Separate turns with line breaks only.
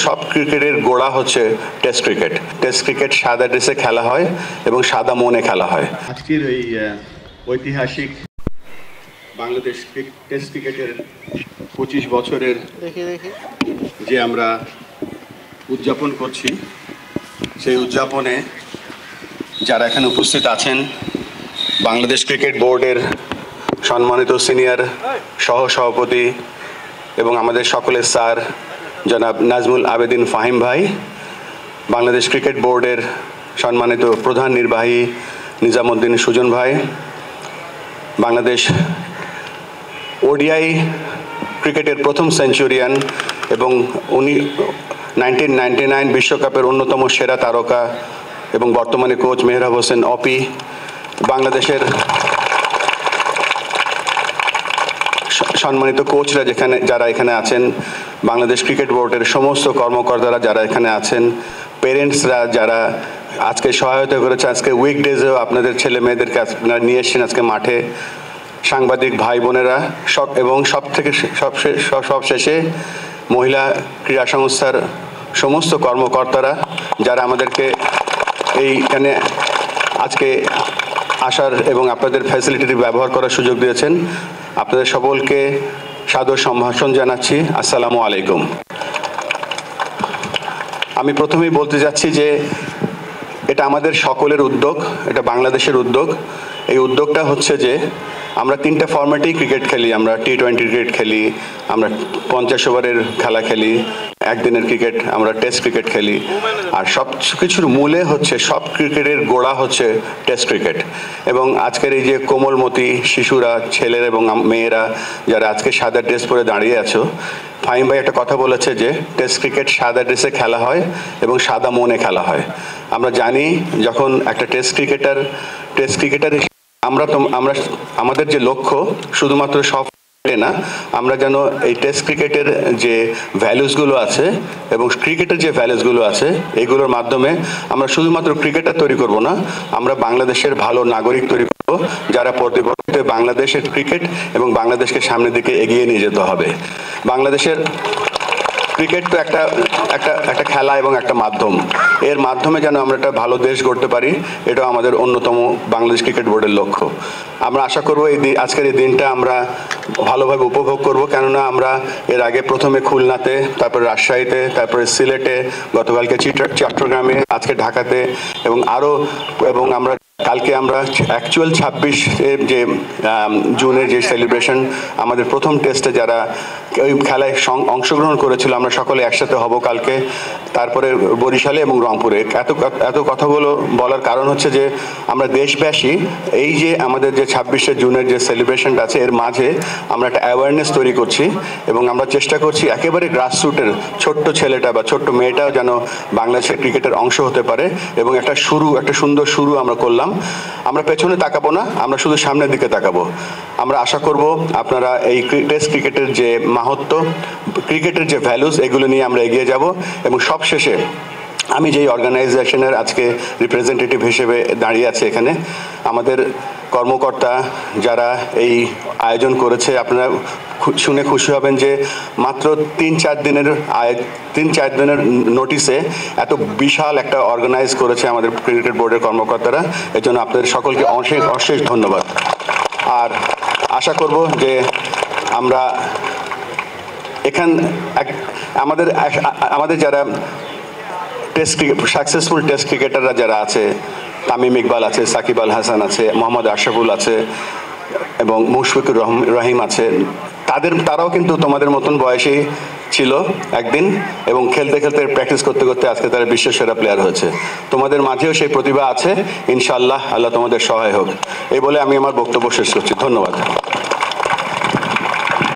সব ক্রিকেটের গোড়া হচ্ছে টেস্ট ক্রিকেট। টেস্ট ক্রিকেট সাদা ড্রেসে খেলা হয় এবং সাদা মনে খেলা হয়। আজকের এই ঐতিহাসিক বাংলাদেশ টেস্ট ক্রিকেটের 25 বছরের যে আমরা উদযাপন করছি, সেই উদযাপনে যারা এখানে উপস্থিত আছেন, বাংলাদেশ ক্রিকেট বোর্ডের সম্মানিত সিনিয়র সহসভাপতি এবং আমাদের সকলের স্যার জনাব নাজমুল আবেদিন ফাহিম ভাই, বাংলাদেশ ক্রিকেট বোর্ডের সম্মানিত প্রধান নির্বাহী নিজামুদ্দিন সুজন ভাই, বাংলাদেশ ওডিআই ক্রিকেটের প্রথম সেঞ্চুরিয়ান এবং 1999 বিশ্বকাপের অন্যতম সেরা তারকা এবং বর্তমানে কোচ মেহরাব হোসেন অপি, বাংলাদেশের সম্মানিত কোচরা যারা এখানে আছেন, বাংলাদেশ ক্রিকেট বোর্ডের সমস্ত কর্মকর্তারা যারা এখানে আছেন, পেরেন্টসরা যারা আজকে সহায়তা করেছে, আজকে উইকডেজেও আপনাদের ছেলে মেয়েদেরকে আপনারা নিয়ে এসেছেন আজকে মাঠে, সাংবাদিক ভাই বোনেরা এবং সবশেষে মহিলা ক্রীড়া সংস্থার সমস্ত কর্মকর্তারা যারা আমাদেরকে এইখানে আজকে আসার এবং আপনাদের ফ্যাসিলিটি ব্যবহার করার সুযোগ দিয়েছেন, আপনাদের সকলকে সাদর সম্ভাষণ জানাচ্ছি। আসসালামু আলাইকুম। আমি প্রথমেই বলতে যাচ্ছি যে এটা আমাদের সকলের উদ্যোগ, এটা বাংলাদেশের উদ্যোগ। এই উদ্যোগটা হচ্ছে যে আমরা 3টা ফরম্যাটেই ক্রিকেট খেলি। আমরা T20 ক্রিকেট খেলি, আমরা 50 ওভারের খেলা খেলি, একদিনের ক্রিকেট, আমরা টেস্ট ক্রিকেট খেলি। আর সব কিছুর মূলে হচ্ছে, সব ক্রিকেটের গোড়া হচ্ছে টেস্ট ক্রিকেট। এবং আজকের এই যে কোমলমতি শিশুরা, ছেলেরা এবং মেয়েরা যারা আজকে সাদা ড্রেস পরে দাঁড়িয়ে আছো, ফাহিম ভাই একটা কথা বলেছে যে টেস্ট ক্রিকেট সাদা ড্রেসে খেলা হয় এবং সাদা মনে খেলা হয়। আমরা জানি যখন একটা টেস্ট ক্রিকেটার আমরা আমাদের যে লক্ষ্য শুধুমাত্র সব না, আমরা যেন এই টেস্ট ক্রিকেটের যে ভ্যালুসগুলো আছে এবং ক্রিকেটের যে ভ্যালুসগুলো আছে এগুলোর মাধ্যমে আমরা শুধুমাত্র ক্রিকেটার তৈরি করব না, আমরা বাংলাদেশের ভালো নাগরিক তৈরি করব যারা পরবর্তীতে বাংলাদেশের ক্রিকেট এবং বাংলাদেশকে সামনের দিকে এগিয়ে নিয়ে যেতে হবে। বাংলাদেশের ক্রিকেট তো একটা খেলা এবং একটা মাধ্যম, এর মাধ্যমে যেন আমরা একটা ভালো দেশ গড়তে পারি, এটাও আমাদের অন্যতম বাংলাদেশ ক্রিকেট বোর্ডের লক্ষ্য। আমরা আশা করব আজকের এই দিনটা আমরা ভালোভাবে উপভোগ করব, কেননা আমরা এর আগে প্রথমে খুলনাতে, তারপরে রাজশাহীতে, তারপরে সিলেটে, গতকালকে চট্টগ্রামে, আজকে ঢাকাতে এবং আমরা কালকে আমরা অ্যাকচুয়াল 26 যে জুনের যে সেলিব্রেশন, আমাদের প্রথম টেস্টে যারা ওই খেলায় অংশগ্রহণ করেছিল, আমরা সকলে একসাথে হব কালকে। তারপরে বরিশালে এবং রংপুরে। এত কথাগুলো বলার কারণ হচ্ছে যে আমরা দেশবাসী এই যে আমাদের যে 26শে জুনের যে সেলিব্রেশনটা আছে, এর মাঝে আমরা একটা অ্যাওয়ারনেস তৈরি করছি এবং আমরা চেষ্টা করছি একেবারে গ্রাসরুটের ছোট্ট ছেলেটা বা ছোট্ট মেয়েটাও যেন বাংলাদেশের ক্রিকেটের অংশ হতে পারে এবং একটা সুন্দর শুরু আমরা করলাম। আমরা পেছনে তাকাবো না, আমরা শুধু সামনের দিকে তাকাবো। আমরা আশা করব আপনারা এই টেস্ট ক্রিকেটের যে মাহাত্ম্য, ক্রিকেটের যে ভ্যালুস, এগুলো নিয়ে আমরা এগিয়ে যাব। এবং সবশেষে আমি যেই অর্গানাইজেশনের আজকে রিপ্রেজেন্টেটিভ হিসেবে দাঁড়িয়ে আছে এখানে, আমাদের কর্মকর্তা যারা এই আয়োজন করেছে, আপনারা শুনে খুশি হবেন যে মাত্র 3-4 দিনের নোটিসে এত বিশাল একটা অর্গানাইজ করেছে আমাদের ক্রিকেট বোর্ডের কর্মকর্তারা। এর জন্য আপনাদের সকলকে অশেষ ধন্যবাদ। আর আশা করব যে আমরা আমাদের যারা সাকসেসফুল টেস্ট ক্রিকেটাররা যারা আছে, তামিম ইকবাল আছে, সাকিব আল হাসান আছে, মোহাম্মদ আশরাফুল আছে এবং মুশফিকুর রহিম আছে, তারাও কিন্তু তোমাদের মতন বয়সী ছিল একদিন এবং খেলতে প্র্যাকটিস করতে আজকে তারা বিশ্বের সেরা প্লেয়ার হয়েছে। তোমাদের মাঝেও সেই প্রতিভা আছে, ইনশাআল্লাহ আল্লাহ তোমাদের সহায় হোক। এই বলে আমি আমার বক্তব্য শেষ করছি। ধন্যবাদ।